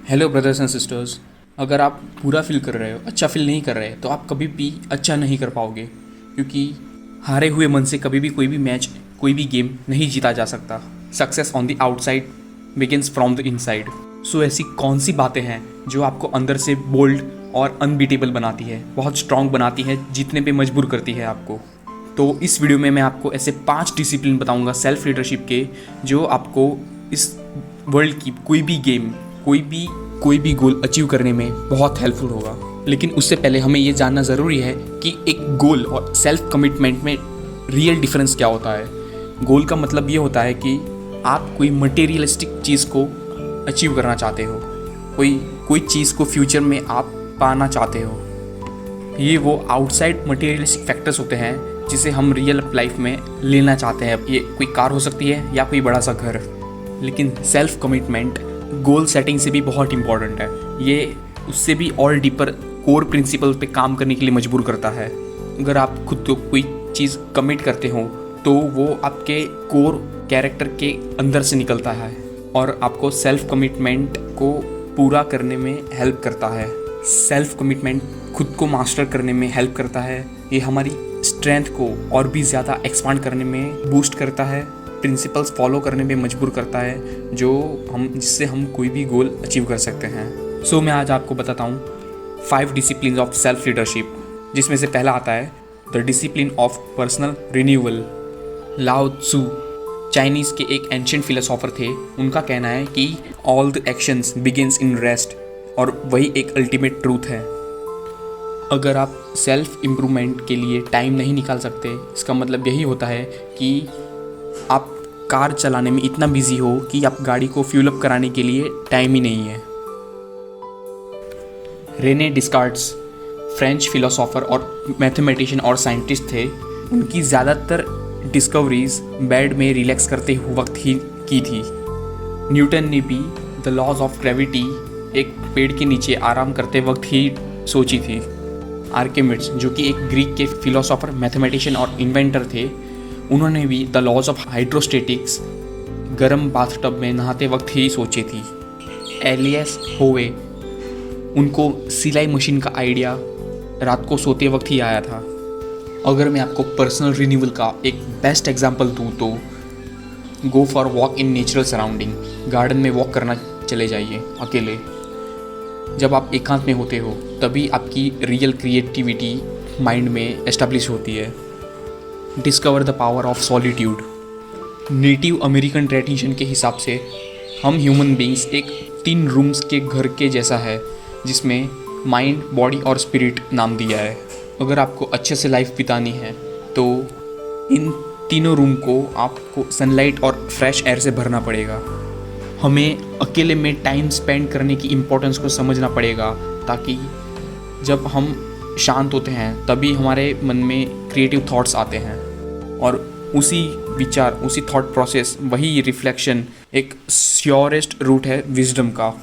Hello brothers and sisters. अगर आप बुरा फील कर रहे हो, अच्छा फील नहीं कर रहे, तो आप कभी भी अच्छा नहीं कर पाओगे, क्योंकि हारे हुए मन से कभी भी कोई भी मैच, कोई भी गेम नहीं जीता जा सकता। Success on the outside begins from the inside. So ऐसी कौन सी बातें हैं जो आपको अंदर से बोल्ड और अनबीटेबल बनाती है, बहुत स्ट्रांग बनाती है, जीतने पे मजबूर करती है आपको। तो इस वीडियो में मैं आपको ऐसे 5 डिसिप्लिन बताऊंगा सेल्फ लीडरशिप के, जो आपको इस वर्ल्ड की कोई भी गेम, कोई भी गोल अचीव करने में बहुत हेल्पफुल होगा। लेकिन उससे पहले हमें ये जानना ज़रूरी है कि एक गोल और सेल्फ कमिटमेंट में रियल डिफरेंस क्या होता है। गोल का मतलब ये होता है कि आप कोई मटेरियलिस्टिक चीज़ को अचीव करना चाहते हो, कोई चीज़ को फ्यूचर में आप पाना चाहते हो। ये वो आउटसाइड मटेरियलिस्टिक फैक्टर्स होते हैं जिसे हम रियल लाइफ में लेना चाहते हैं। ये कोई कार हो सकती है या कोई बड़ा सा घर। लेकिन सेल्फ कमिटमेंट गोल सेटिंग से भी बहुत इंपॉर्टेंट है। ये उससे भी और डीपर कोर प्रिंसिपल पे काम करने के लिए मजबूर करता है। अगर आप खुद को कोई चीज़ कमिट करते हो तो वो आपके कोर कैरेक्टर के अंदर से निकलता है और आपको सेल्फ कमिटमेंट को पूरा करने में हेल्प करता है। सेल्फ कमिटमेंट खुद को मास्टर करने में हेल्प करता है। ये हमारी स्ट्रेंथ को और भी ज़्यादा एक्सपांड करने में बूस्ट करता है, प्रिंसिपल्स फॉलो करने में मजबूर करता है, जिससे हम कोई भी गोल अचीव कर सकते हैं। सो मैं आज आपको बताता हूँ 5 डिसिप्लिन ऑफ सेल्फ लीडरशिप, जिसमें से पहला आता है the discipline of personal renewal. लाओ त्सु चाइनीज़ के एक एंशिएंट फिलोसोफर थे। उनका कहना है कि all the actions begins in rest, और वही एक अल्टीमेट ट्रूथ है। अगर आप सेल्फ इम्प्रूवमेंट के लिए टाइम नहीं निकाल सकते, इसका मतलब यही होता है कि आप कार चलाने में इतना बिजी हो कि आप गाड़ी को फ्यूल अप कराने के लिए टाइम ही नहीं है। रेने डिस्कार्ट्स फ्रेंच फिलोसोफर और मैथमेटिशियन और साइंटिस्ट थे। उनकी ज़्यादातर डिस्कवरीज बेड में रिलैक्स करते हुए वक्त ही की थी। न्यूटन ने भी द लॉज ऑफ ग्रेविटी एक पेड़ के नीचे आराम करते वक्त ही सोची थी। आर्किमिड्स, जो कि एक ग्रीक के फिलोसोफर, मैथमेटिशियन और इन्वेंटर थे, उन्होंने भी द लॉज ऑफ हाइड्रोस्टेटिक्स गर्म बाथटब में नहाते वक्त ही सोची थी। एलियस होवे, उनको सिलाई मशीन का आइडिया रात को सोते वक्त ही आया था। अगर मैं आपको पर्सनल रिन्यूअल का एक बेस्ट एग्जांपल दूँ तो go for walk in natural surrounding. Garden में वॉक करना चले जाइए अकेले। जब आप एकांत में होते हो तभी आपकी रियल क्रिएटिविटी माइंड में एस्टेब्लिश होती है। Discover the power of solitude. Native American tradition के हिसाब से हम ह्यूमन बींग्स एक 3 रूम्स के घर के जैसा है, जिसमें माइंड, बॉडी और स्पिरिट नाम दिया है। अगर आपको अच्छे से लाइफ बितानी है तो इन तीनों रूम को आपको सनलाइट और फ्रेश एयर से भरना पड़ेगा। हमें अकेले में टाइम स्पेंड करने की इम्पोर्टेंस को समझना पड़ेगा, ताकि जब हम शांत होते हैं तभी हमारे मन में क्रिएटिव थॉट्स आते हैं, और उसी विचार, उसी थॉट प्रोसेस, वही रिफ्लेक्शन एक श्योरेस्ट रूट है विजडम का।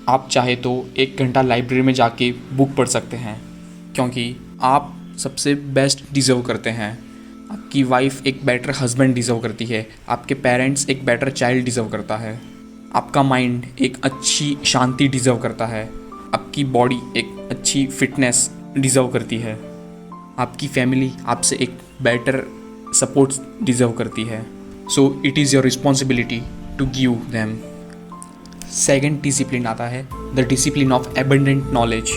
आप चाहे तो 1 घंटा लाइब्रेरी में जाके बुक पढ़ सकते हैं, क्योंकि आप सबसे बेस्ट डिज़र्व करते हैं। आपकी वाइफ एक बेटर हस्बैंड डिज़र्व करती है, आपके पेरेंट्स एक बेटर चाइल्ड डिज़र्व करता है, आपका माइंड एक अच्छी शांति डिज़र्व करता है, आपकी बॉडी एक अच्छी फिटनेस डिज़र्व करती है, आपकी फैमिली आपसे एक बेटर सपोर्ट डिज़र्व करती है। So it is your responsibility to give them. Second discipline आता है the discipline of abundant knowledge.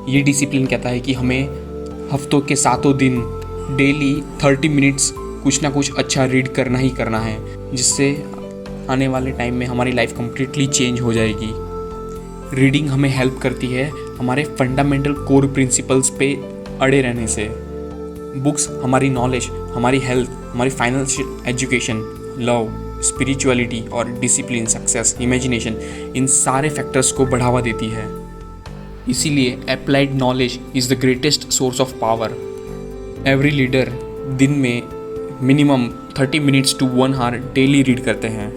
ये डिसिप्लिन कहता है कि हमें हफ्तों के 7 दिन डेली 30 मिनट्स कुछ ना कुछ अच्छा रीड करना ही करना है, जिससे आने वाले टाइम में हमारी लाइफ कम्प्लीटली चेंज हो जाएगी। रीडिंग हमें हेल्प करती है हमारे फंडामेंटल कोर प्रिंसिपल्स पे अड़े रहने से। बुक्स हमारी नॉलेज, हमारी हेल्थ, हमारी फाइनेंशियल एजुकेशन, लव, स्पिरिचुअलिटी और डिसिप्लिन, सक्सेस, इमेजिनेशन, इन सारे फैक्टर्स को बढ़ावा देती है। इसीलिए applied knowledge is the greatest source of power. Every leader दिन में minimum 30 minutes to 1 hour daily read करते हैं।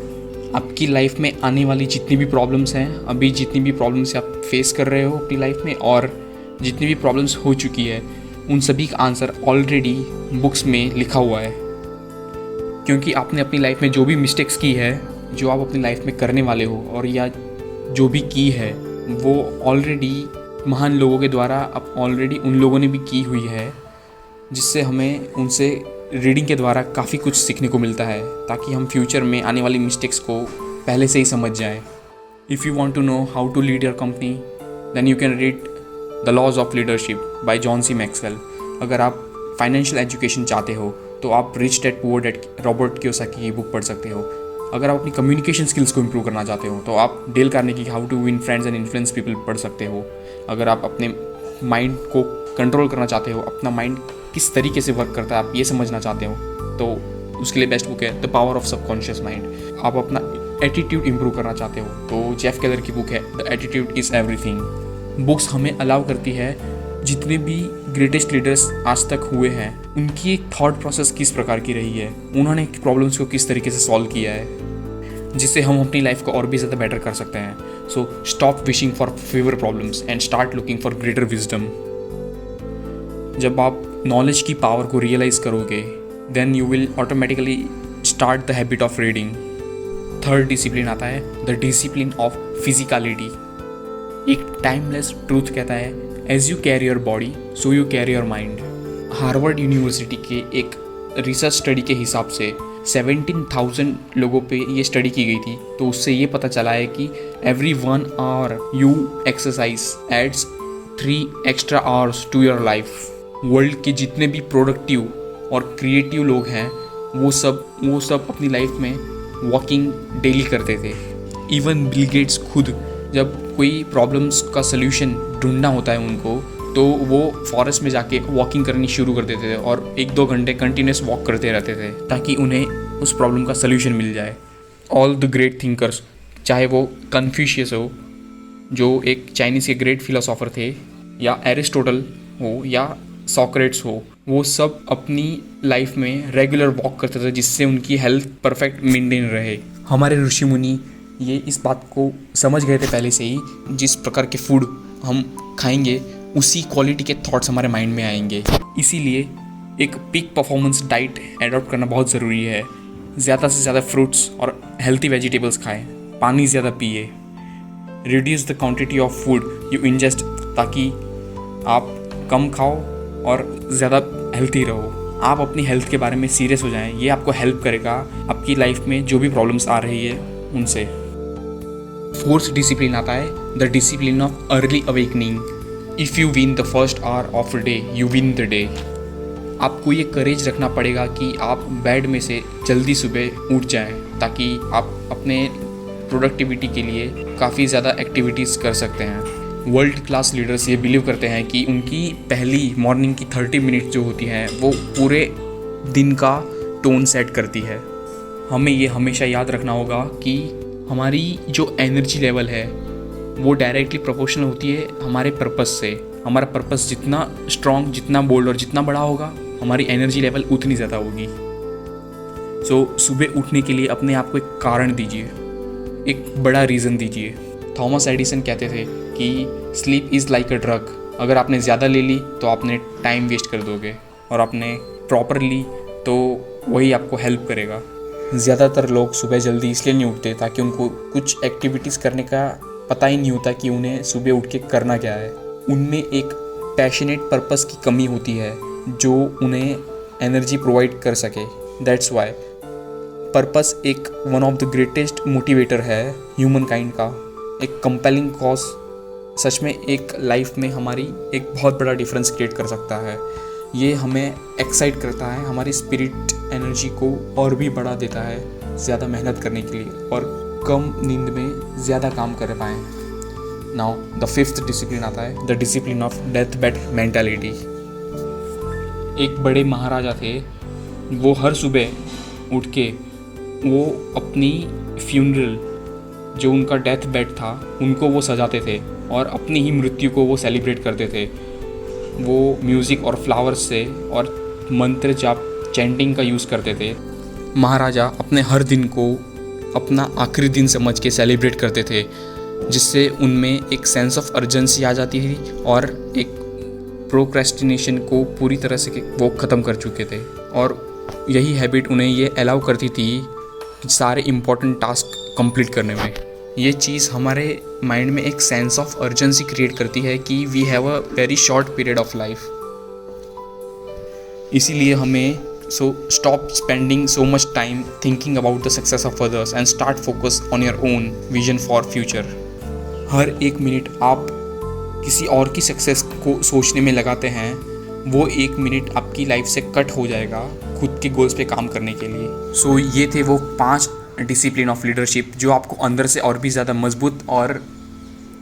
आपकी लाइफ में आने वाली जितनी भी प्रॉब्लम्स हैं, अभी जितनी भी प्रॉब्लम्स आप फेस कर रहे हो अपनी लाइफ में, और जितनी भी प्रॉब्लम्स हो चुकी है, उन सभी का आंसर ऑलरेडी बुक्स में लिखा हुआ है। क्योंकि आपने अपनी लाइफ में जो भी मिस्टेक्स की है, जो आप अपनी लाइफ में करने वाले हो, और या जो भी की है वो ऑलरेडी महान लोगों के द्वारा अब ऑलरेडी उन लोगों ने भी की हुई है, जिससे हमें उनसे रीडिंग के द्वारा काफ़ी कुछ सीखने को मिलता है ताकि हम फ्यूचर में आने वाली मिस्टेक्स को पहले से ही समझ जाएं। If you want to know how to lead your company then you can read the laws of leadership by John C Maxwell. अगर आप फाइनेंशियल एजुकेशन चाहते हो तो आप rich dad poor dad Robert Kiyosaki की बुक पढ़ सकते हो। अगर आप अपनी कम्युनिकेशन स्किल्स को इम्प्रूव करना चाहते हो तो आप डेल कार्नेगी की how to win friends and influence people पढ़ सकते हो। अगर आप अपने माइंड को कंट्रोल करना चाहते हो, अपना माइंड किस तरीके से वर्क करता है आप ये समझना चाहते हो, तो उसके लिए बेस्ट बुक है the power of subconscious mind. आप अपना एटीट्यूड इम्प्रूव करना चाहते हो तो जेफ केलर की बुक है the attitude is everything. Books हमें अलाउ करती है जितने भी ग्रेटेस्ट लीडर्स आज तक हुए हैं उनकी एक थॉट प्रोसेस किस प्रकार की रही है, उन्होंने प्रॉब्लम्स को किस तरीके से सॉल्व किया है, जिससे हम अपनी लाइफ को और भी ज़्यादा बेटर कर सकते हैं। So stop wishing for fewer problems and start looking for greater wisdom. जब आप नॉलेज की पावर को रियलाइज़ करोगे then you will automatically start the habit of reading. Third discipline आता है द डिसिप्लिन ऑफ फिजिकलिटी। एक टाइमलेस ट्रूथ कहता है as you carry your body so you carry your mind. Harvard University के एक research study के हिसाब से 17,000 लोगों पे ये स्टडी की गई थी, तो उससे ये पता चला है कि every 1 hour you exercise adds 3 extra hours to your life. World के जितने भी प्रोडक्टिव और क्रिएटिव लोग हैं वो सब अपनी लाइफ में वॉकिंग डेली करते थे। इवन बिल गेट्स खुद जब कोई प्रॉब्लम्स का सल्यूशन ढूंढना होता है उनको, तो वो फॉरेस्ट में जाके वॉकिंग करनी शुरू कर देते थे और 1-2 घंटे कंटिन्यूस वॉक करते रहते थे ताकि उन्हें उस प्रॉब्लम का सल्यूशन मिल जाए। ऑल द ग्रेट थिंकर्स, चाहे वो कन्फ्यूशियस हो जो एक चाइनीज़ के ग्रेट फिलोसोफर थे, या एरिस्टोटल हो या सॉक्रेट्स हो, वो सब अपनी लाइफ में रेगुलर वॉक करते थे जिससे उनकी हेल्थ परफेक्ट मेंटेन रहे। हमारे ऋषि मुनि ये इस बात को समझ गए थे पहले से ही, जिस प्रकार के फूड हम खाएंगे उसी क्वालिटी के थॉट्स हमारे माइंड में आएंगे। इसीलिए एक पीक परफॉर्मेंस डाइट एडॉप्ट करना बहुत ज़रूरी है। ज़्यादा से ज़्यादा फ्रूट्स और हेल्थी वेजिटेबल्स खाएं, पानी ज़्यादा पिए, reduce the quantity of food you ingest ताकि आप कम खाओ और ज़्यादा हेल्थी रहो। आप अपनी हेल्थ के बारे में सीरियस हो जाएं, ये आपको हेल्प करेगा आपकी लाइफ में जो भी प्रॉब्लम्स आ रही है उनसे। फोर्थ डिसिप्लिन आता है the discipline of early awakening. If you win the first hour of day you win the day. आपको ये करेज रखना पड़ेगा कि आप बेड में से जल्दी सुबह उठ जाएं ताकि आप अपने प्रोडक्टिविटी के लिए काफ़ी ज़्यादा एक्टिविटीज़ कर सकते हैं। वर्ल्ड क्लास लीडर्स ये बिलीव करते हैं कि उनकी पहली मॉर्निंग की 30 मिनट जो होती हैं वो पूरे दिन का टोन सेट करती है। हमें ये हमेशा याद रखना होगा कि हमारी जो एनर्जी लेवल है वो डायरेक्टली प्रोपोर्शनल होती है हमारे पर्पस से। हमारा पर्पस जितना स्ट्रॉन्ग, जितना बोल्ड और जितना बड़ा होगा, हमारी एनर्जी लेवल उतनी ज़्यादा होगी। सो सुबह उठने के लिए अपने आप को एक कारण दीजिए, एक बड़ा रीज़न दीजिए। थॉमस एडिसन कहते थे कि sleep is like a drug. अगर आपने ज़्यादा ले ली तो आपने टाइम वेस्ट कर दोगे, और आपने प्रॉपर ली तो वही आपको हेल्प करेगा। ज़्यादातर लोग सुबह जल्दी इसलिए नहीं उठते ताकि उनको कुछ एक्टिविटीज़ करने का पता ही नहीं होता कि उन्हें सुबह उठ के करना क्या है। उनमें एक पैशनेट पर्पस की कमी होती है जो उन्हें एनर्जी प्रोवाइड कर सके। दैट्स वाई पर्पस एक one of the greatest motivator है ह्यूमन काइंड का। एक कंपेलिंग कॉज सच में एक लाइफ में हमारी एक बहुत बड़ा डिफरेंस क्रिएट कर सकता है। ये हमें एक्साइट करता है, हमारी स्पिरिट एनर्जी को और भी बढ़ा देता है ज़्यादा मेहनत करने के लिए और कम नींद में ज़्यादा काम कर पाएँ। नाउ द फिफ्थ डिसिप्लिन आता है the discipline of death bed mentality. एक बड़े महाराजा थे, वो हर सुबह उठ के वो अपनी फ्यूनरल जो उनका डेथ बेड था उनको वो सजाते थे और अपनी ही मृत्यु को वो सेलिब्रेट करते थे। वो म्यूज़िक और फ्लावर्स से और मंत्र जाप चैंटिंग का यूज़ करते थे। महाराजा अपने हर दिन को अपना आखिरी दिन समझ के सेलिब्रेट करते थे, जिससे उनमें एक सेंस ऑफ अर्जेंसी आ जाती थी और एक प्रोक्रेस्टिनेशन को पूरी तरह से वो ख़त्म कर चुके थे। और यही हैबिट उन्हें ये अलाउ करती थी कि सारे इम्पोर्टेंट टास्क कंप्लीट करने में। ये चीज़ हमारे माइंड में एक सेंस ऑफ अर्जेंसी क्रिएट करती है कि we have a very short period of life. इसीलिए हमें stop spending so much time thinking about the success of others and start focus on your own vision for future. हर एक minute आप किसी और की सक्सेस को सोचने में लगाते हैं, वो एक मिनट आपकी लाइफ से कट हो जाएगा खुद के गोल्स पे काम करने के लिए। ये थे वो 5 डिसिप्लिन ऑफ लीडरशिप जो आपको अंदर से और भी ज़्यादा मजबूत और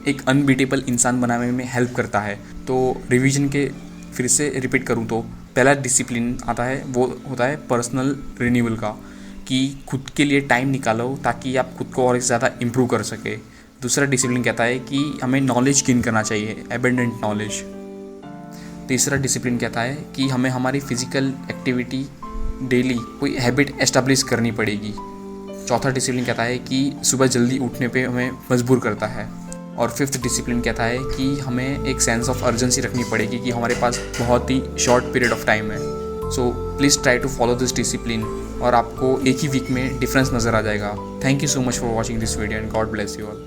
एक अनबीटेबल इंसान बनाने में हेल्प करता है। तो रिवीजन के फिर से रिपीट करूँ तो पहला डिसिप्लिन आता है, वो होता है पर्सनल रिन्यूअल का, कि खुद के लिए टाइम निकालो ताकि आप खुद को और ज़्यादा इम्प्रूव कर सके। दूसरा डिसिप्लिन कहता है कि हमें नॉलेज गेन करना चाहिए, एबंडेंट नॉलेज। तीसरा डिसिप्लिन कहता है कि हमें हमारी फिजिकल एक्टिविटी डेली कोई हैबिट एस्टेब्लिश करनी पड़ेगी। चौथा डिसिप्लिन कहता है कि सुबह जल्दी उठने पे हमें मजबूर करता है। और फिफ्थ डिसिप्लिन कहता है कि हमें एक सेंस ऑफ अर्जेंसी रखनी पड़ेगी कि हमारे पास बहुत ही शॉर्ट पीरियड ऑफ टाइम है। So please try to follow this discipline और आपको एक ही वीक में डिफरेंस नज़र आ जाएगा। Thank you so much for watching this video and God bless you all.